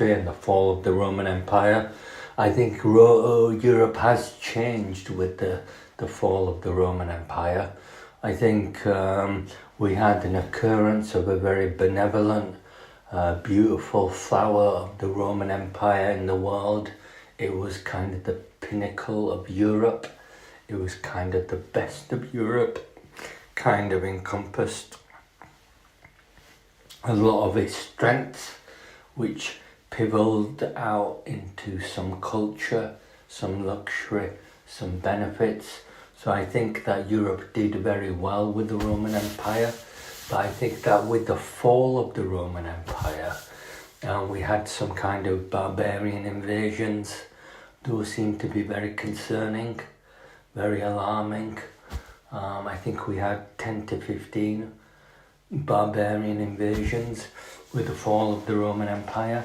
history and the fall of the Roman Empire. I think Europe has changed with the fall of the Roman Empire. I think we had an occurrence of a very benevolent, beautiful flower of the Roman Empire in the world. It was kind of the pinnacle of Europe. It was kind of the best of Europe, kind of encompassed a lot of its strengths, which pivoted out into some culture, some luxury, some benefits. So I think that Europe did very well with the Roman Empire, but I think that with the fall of the Roman Empire, we had some kind of barbarian invasions. Those seem to be very concerning, very alarming. I think we had 10 to 15 barbarian invasions with the fall of the Roman Empire.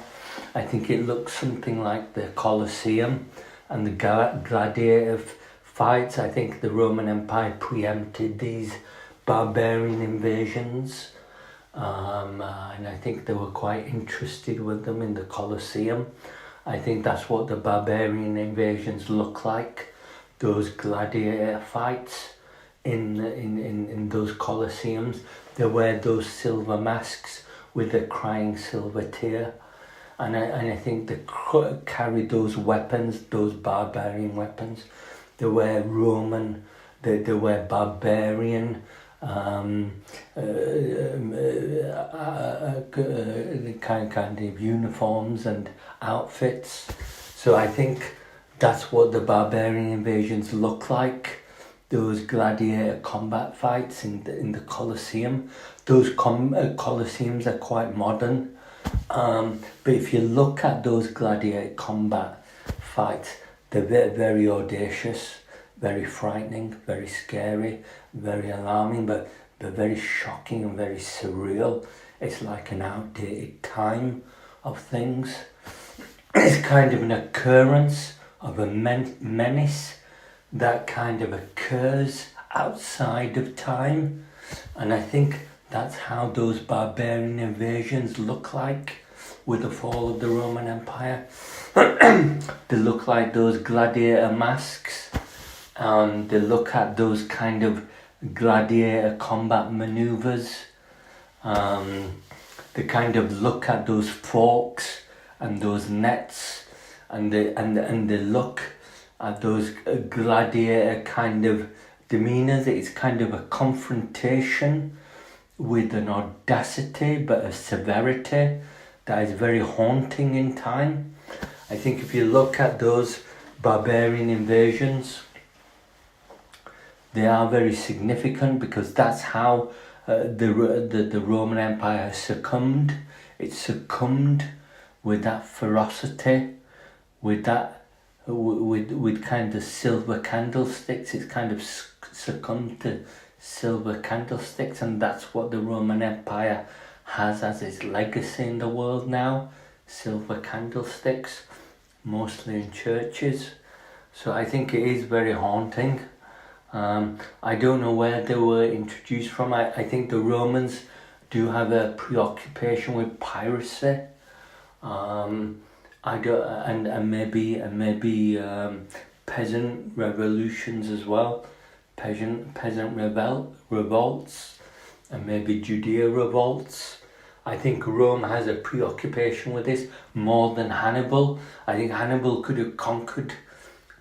I think it looks something like the Colosseum and the gladiator fights. I think the Roman Empire preempted these barbarian invasions, and I think they were quite interested with them in the Colosseum. I think that's what the barbarian invasions look like, those gladiator fights in those Colosseums. They wear those silver masks with the crying silver tear. And I think they carry those weapons, those barbarian weapons. They wear Roman, they wear barbarian kind of uniforms and outfits. So I think that's what the barbarian invasions look like. Those gladiator combat fights in the Colosseum. Those Colosseums are quite modern. But if you look at those gladiator combat fights, they're very audacious, very frightening, very scary, very alarming, but very shocking and very surreal. It's like an outdated time of things. It's kind of an occurrence of a menace that kind of occurs outside of time. And I think that's how those barbarian invasions look like with the fall of the Roman Empire. They look like those gladiator masks, and they look at those kind of gladiator combat maneuvers. They kind of look at those forks and those nets, and they look at those gladiator kind of demeanors. It's kind of a confrontation with an audacity but a severity that is very haunting in time. I think if you look at those barbarian invasions, they are very significant because that's how the Roman Empire has succumbed. It succumbed with that ferocity, with that with kind of silver candlesticks. It's kind of succumbed to silver candlesticks, and that's what the Roman Empire has as its legacy in the world now. Silver candlesticks, mostly in churches. So I think it is very haunting. I don't know where they were introduced from. I think the Romans do have a preoccupation with piracy. And maybe peasant revolutions as well, peasant revolts, and maybe Judea revolts. I think Rome has a preoccupation with this more than Hannibal. I think Hannibal could have conquered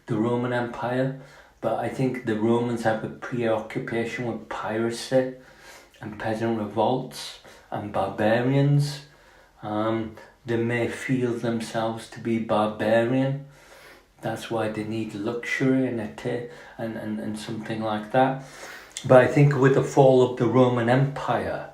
the Roman Empire, but I think the Romans have a preoccupation with piracy and peasant revolts and barbarians. They may feel themselves to be barbarian. That's why they need luxury and something like that. But I think with the fall of the Roman Empire,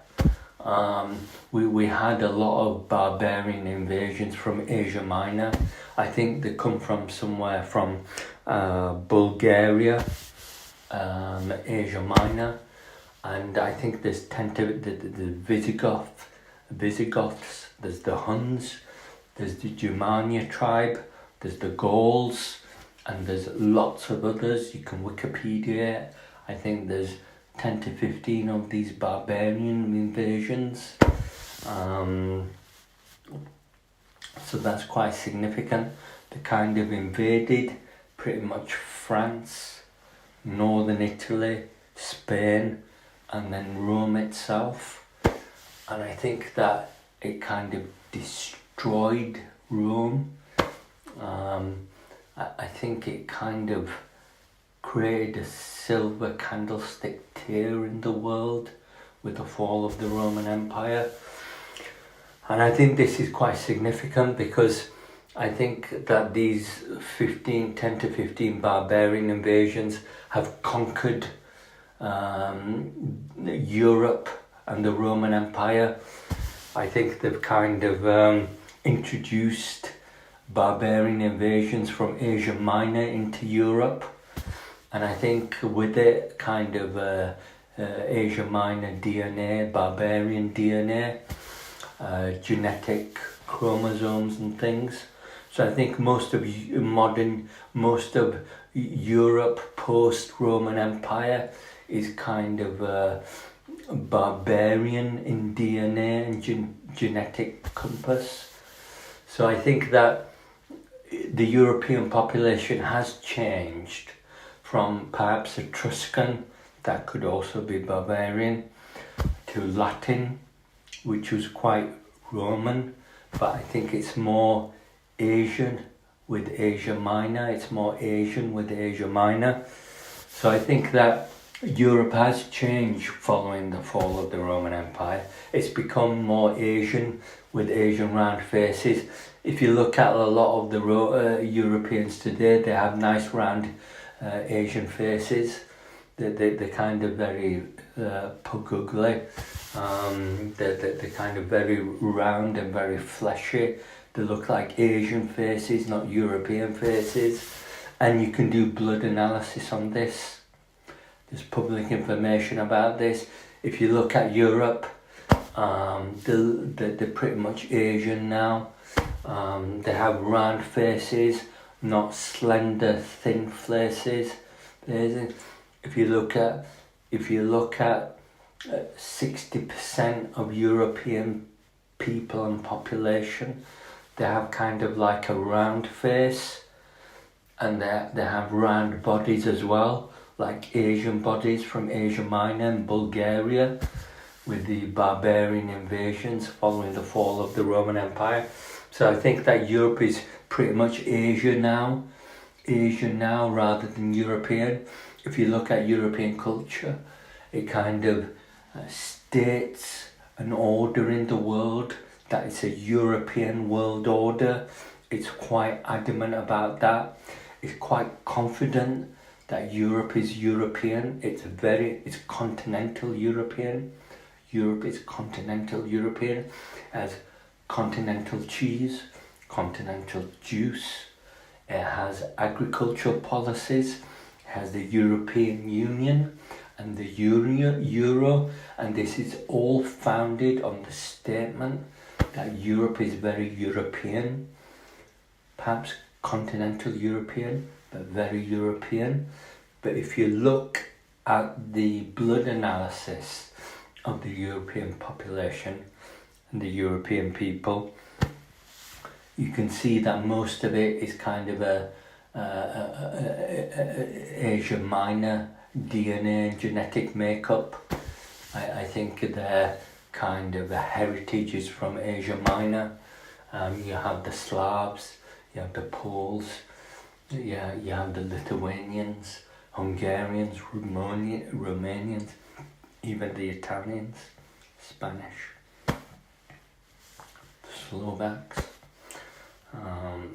we had a lot of barbarian invasions from Asia Minor. I think they come from somewhere from Bulgaria, Asia Minor, and I think there's the Visigoths, there's the Huns, there's the Germania tribe, there's the Gauls, and there's lots of others. You can Wikipedia. I think there's 10 to 15 of these barbarian invasions. So that's quite significant. They kind of invaded pretty much France, northern Italy, Spain, and then Rome itself. And I think that it kind of destroyed Rome. I think it kind of created a silver candlestick tear in the world with the fall of the Roman Empire. And I think this is quite significant because I think that these 10 to 15 barbarian invasions have conquered Europe and the Roman Empire. I think they've kind of introduced barbarian invasions from Asia Minor into Europe, and I think with it kind of Asia Minor DNA, barbarian DNA, genetic chromosomes and things. So I think most of Europe post-Roman Empire is kind of barbarian in DNA and genetic compass. So I think that the European population has changed from perhaps Etruscan, that could also be barbarian, to Latin, which was quite Roman, but I think it's more Asian with Asia Minor. It's more Asian with Asia Minor. So I think that Europe has changed following the fall of the Roman Empire. It's become more Asian with Asian round faces. If you look at a lot of the Europeans today, they have nice round Asian faces. They're kind of very pugugly. They're kind of very round and very fleshy. They look like Asian faces, not European faces. And you can do blood analysis on this. There's public information about this. If you look at Europe, they're pretty much Asian now. They have round faces, not slender, thin faces. If you look at 60% of European people and population, they have kind of like a round face, and they have round bodies as well, like Asian bodies from Asia Minor and Bulgaria, with the barbarian invasions following the fall of the Roman Empire. So I think that Europe is pretty much Asia now rather than European. If you look at European culture, it kind of states an order in the world, that it's a European world order. It's quite adamant about that. It's quite confident that Europe is European. It's continental European. Europe is continental European, as continental cheese, continental juice. It has agricultural policies. It has the European Union and the Euro, and this is all founded on the statement that Europe is very European, perhaps continental European, but very European. But if you look at the blood analysis of the European population and the European people, you can see that most of it is kind of a Asia Minor DNA genetic makeup. I think their kind of heritage is from Asia Minor. You have the Slavs, you have the Poles, you have the Lithuanians, Hungarians, Romanians, even the Italians, Spanish, Slovaks,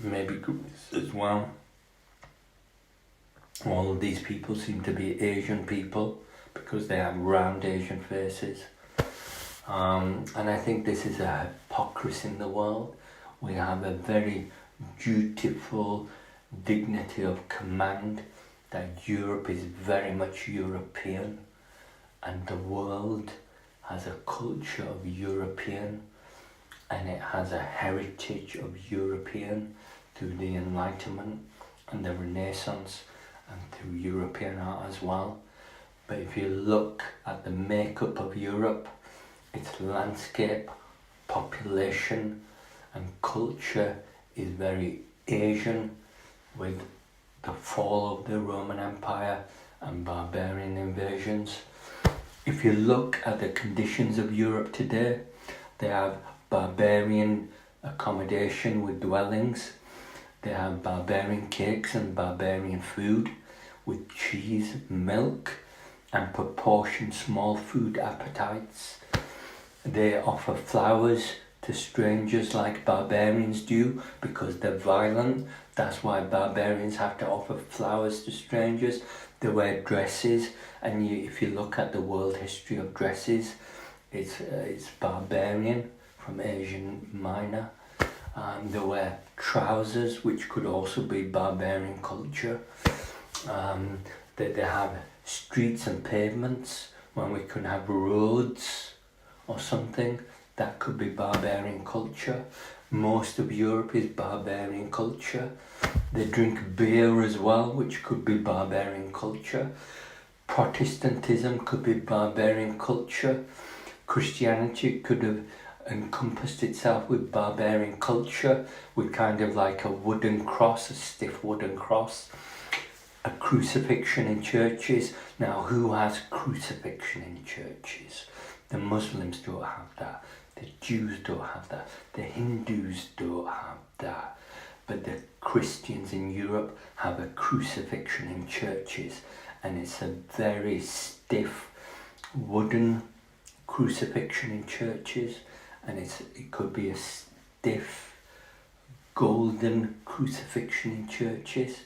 maybe Greece as well. All of these people seem to be Asian people because they have round Asian faces. And I think this is a hypocrisy in the world. We have a very dutiful dignity of command that Europe is very much European, and the world has a culture of European, and it has a heritage of European through the Enlightenment and the Renaissance and through European art as well. But if you look at the makeup of Europe, its landscape, population and culture is very Asian, with the fall of the Roman Empire and barbarian invasions. If you look at the conditions of Europe today, they have barbarian accommodation with dwellings. They have barbarian cakes and barbarian food with cheese, milk, and proportioned small food appetites. They offer flowers to strangers like barbarians do because they're violent. That's why barbarians have to offer flowers to strangers. They wear dresses, and if you look at the world history of dresses, it's barbarian from Asian Minor. They wear trousers, which could also be barbarian culture. They have streets and pavements when we can have roads or something. That could be barbarian culture. Most of Europe is barbarian culture. They drink beer as well, which could be barbarian culture. Protestantism could be barbarian culture. Christianity could have encompassed itself with barbarian culture, with kind of like a wooden cross, a stiff wooden cross. A crucifixion in churches. Now, who has crucifixion in churches? The Muslims don't have that. The Jews don't have that. The Hindus don't have that. But the Christians in Europe have a crucifixion in churches, and it's a very stiff wooden crucifixion in churches, and it could be a stiff golden crucifixion in churches.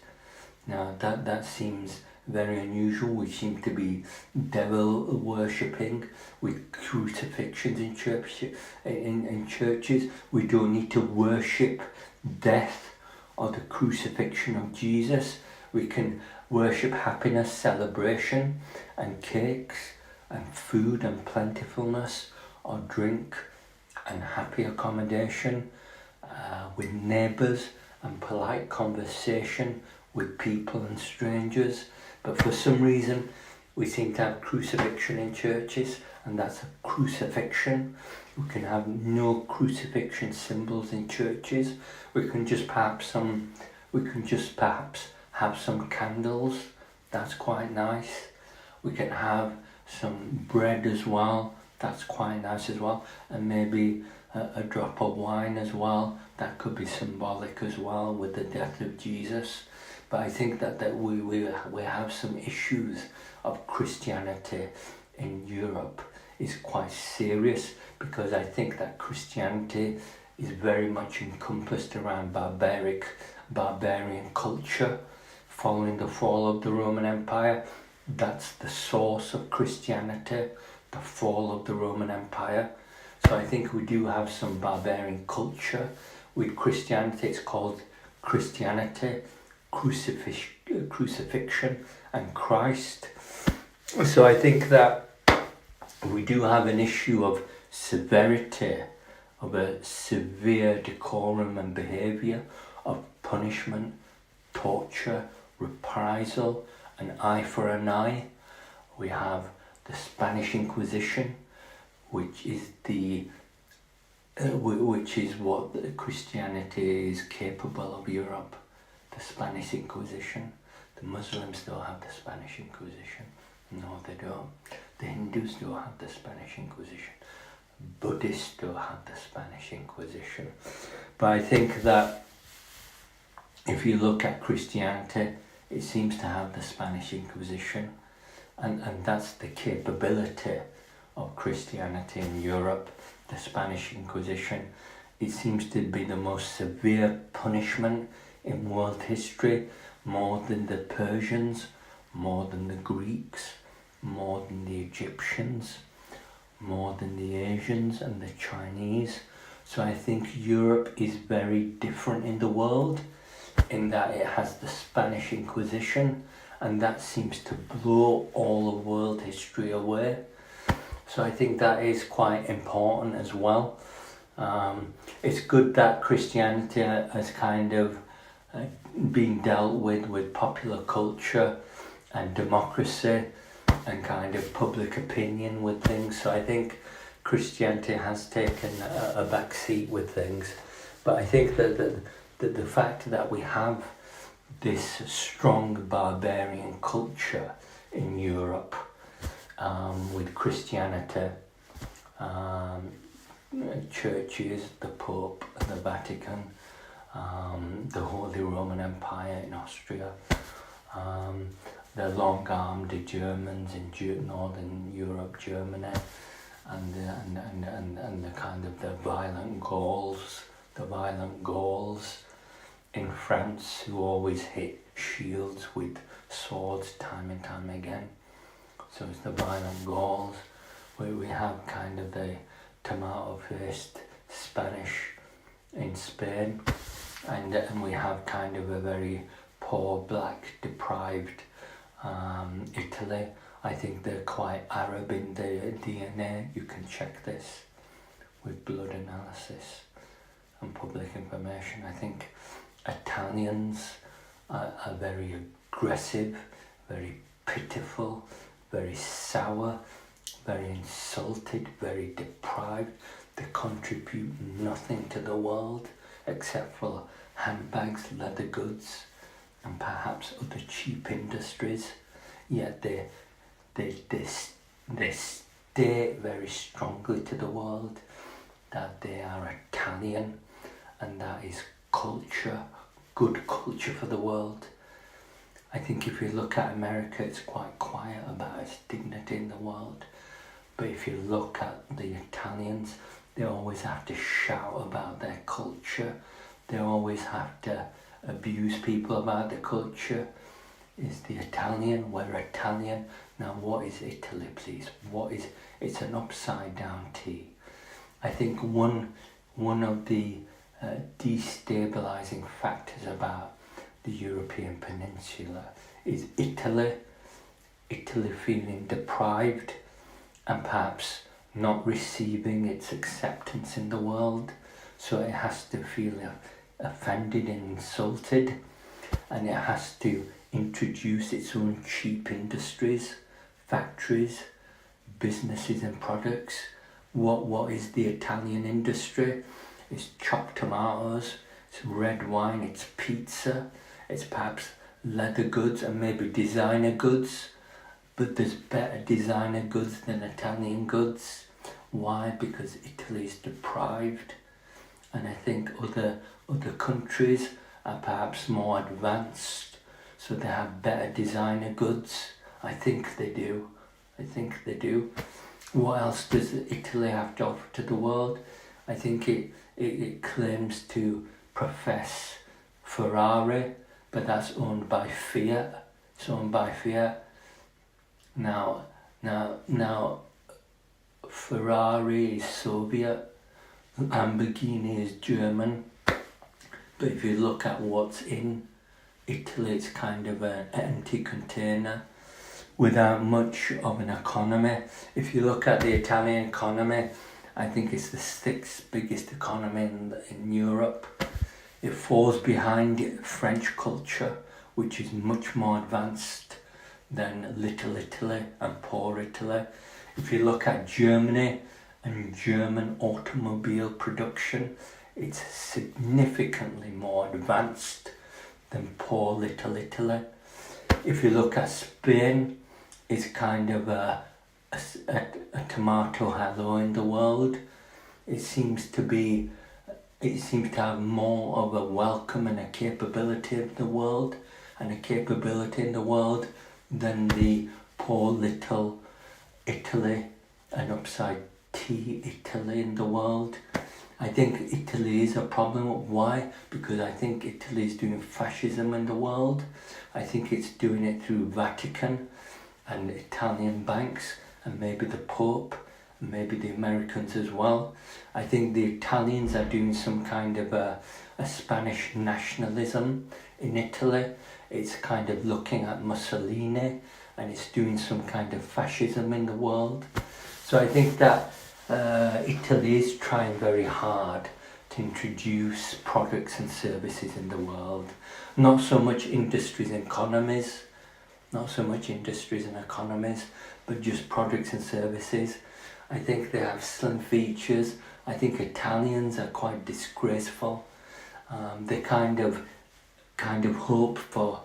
Now that seems very unusual. We seem to be devil worshipping with crucifixions in churches. We don't need to worship death or the crucifixion of Jesus. We can worship happiness, celebration, and cakes, and food and plentifulness, or drink and happy accommodation, with neighbours and polite conversation with people and strangers. But for some reason we seem to have crucifixion in churches, and that's a crucifixion. We can have no crucifixion symbols in churches. We can just perhaps have some candles. That's quite nice. We can have some bread as well. That's quite nice as well, and maybe a drop of wine as well. That could be symbolic as well with the death of Jesus. But I think that we have some issues of Christianity in Europe is quite serious, because I think that Christianity is very much encompassed around barbarian culture following the fall of the Roman Empire. That's the source of Christianity, the fall of the Roman Empire. So I think we do have some barbarian culture with Christianity. It's called Christianity, crucifixion, and Christ. So I think that we do have an issue of severity, of a severe decorum and behaviour, of punishment, torture, reprisal, an eye for an eye. We have the Spanish Inquisition, which is what Christianity is capable of Europe. The Spanish Inquisition. The Muslims don't have the Spanish Inquisition. No, they don't. The Hindus don't have the Spanish Inquisition. Buddhists don't have the Spanish Inquisition. But I think that if you look at Christianity, it seems to have the Spanish Inquisition, and that's the capability of Christianity in Europe, the Spanish Inquisition. It seems to be the most severe punishment in world history, more than the Persians, more than the Greeks, more than the Egyptians, more than the Asians and the Chinese. So I think Europe is very different in the world, in that it has the Spanish Inquisition, and that seems to blow all of world history away. So I think that is quite important as well. It's good that Christianity has kind of been dealt with popular culture and democracy and kind of public opinion with things. So I think Christianity has taken a back seat with things. But But I think that the fact that we have this strong barbarian culture in Europe, with Christianity, churches, the Pope, the Vatican, the Holy Roman Empire in Austria, the long-armed Germans in Northern Europe, Germany, and the kind of the violent Gauls in France, who always hit shields with swords time and time again. So it's the violent Gauls, where we have kind of the tomato-faced Spanish in Spain, and we have kind of a very poor, black, deprived Italy. I think they're quite Arab in their DNA. You can check this with blood analysis and public information. I think Italians are very aggressive, very pitiful, very sour, very insulted, very deprived. They contribute nothing to the world except for handbags, leather goods, and perhaps other cheap industries. Yet they state very strongly to the world that they are Italian, and that is culture, good culture for the world. I think if you look at America, it's quite quiet about its dignity in the world. But if you look at the Italians, they always have to shout about their culture. They always have to abuse people about their culture. Is the Italian, we're Italian. Now what is Italy, please? It's an upside down T. I think one of the destabilizing factors about the European peninsula is Italy feeling deprived and perhaps not receiving its acceptance in the world, so it has to feel offended and insulted, and it has to introduce its own cheap industries, factories, businesses and products. What is the Italian industry? It's chopped tomatoes, it's red wine, it's pizza, it's perhaps leather goods and maybe designer goods, but there's better designer goods than Italian goods. Why? Because Italy is deprived, and I think other countries are perhaps more advanced, so they have better designer goods. I think they do. What else does Italy have to offer to the world? I think it claims to profess Ferrari, but that's owned by Fiat. It's owned by Fiat. Now, Ferrari is Soviet, Lamborghini is German, but if you look at what's in Italy, it's kind of an empty container without much of an economy. If you look at the Italian economy, I think it's the 6th biggest economy in Europe. It falls behind French culture, which is much more advanced than Little Italy and Poor Italy. If you look at Germany and German automobile production, it's significantly more advanced than poor Little Italy. If you look at Spain, it's kind of a tomato hello in the world. It seems to have more of a welcome and a capability of the world, and a capability in the world than the poor little Italy and upside T Italy in the world. I think Italy is a problem. Why? Because I think Italy is doing fascism in the world. I think it's doing it through Vatican and Italian banks, and maybe the Pope, and maybe the Americans as well. I think the Italians are doing some kind of a Spanish nationalism in Italy. It's kind of looking at Mussolini, and it's doing some kind of fascism in the world. So I think that Italy is trying very hard to introduce products and services in the world. Not so much industries and economies, but just products and services. I think they have slim features. I think Italians are quite disgraceful. They kind of hope for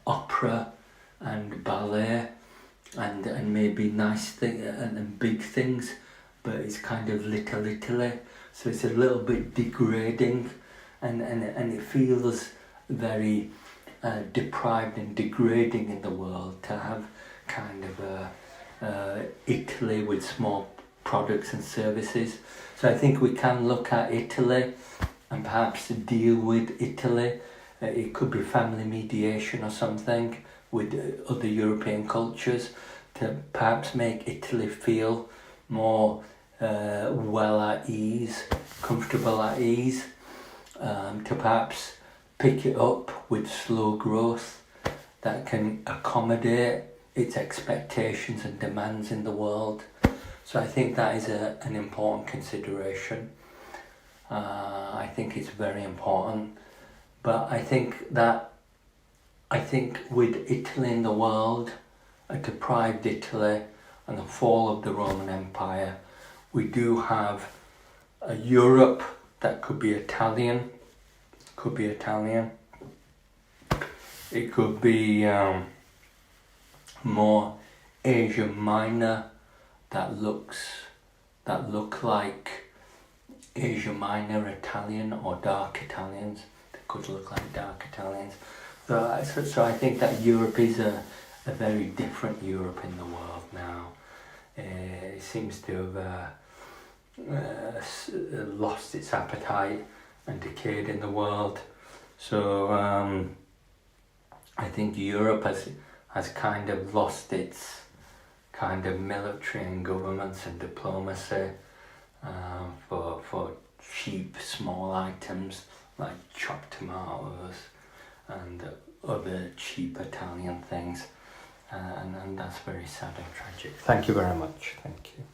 opera and ballet and maybe nice thing and big things, but it's kind of Little Italy, so it's a little bit degrading, and it feels very deprived and degrading in the world to have kind of Italy with small products and services. So I think we can look at Italy and perhaps deal with Italy. It could be family mediation or something with other European cultures to perhaps make Italy feel more well at ease, comfortable at ease, to perhaps pick it up with slow growth that can accommodate its expectations and demands in the world. So I think that is an important consideration. I think it's very important. But I think with Italy in the world, a deprived Italy and the fall of the Roman Empire, we do have a Europe that could be Italian. It could be more Asia Minor that look like Asia Minor Italian or dark Italians. They could look like dark Italians. So I think that Europe is a very different Europe in the world now. It seems to have lost its appetite and decayed in the world. So I think Europe has kind of lost its kind of military and governments and diplomacy for cheap small items like chopped tomatoes and other cheap Italian things, and that's very sad and tragic. Thank you very much. Thank you.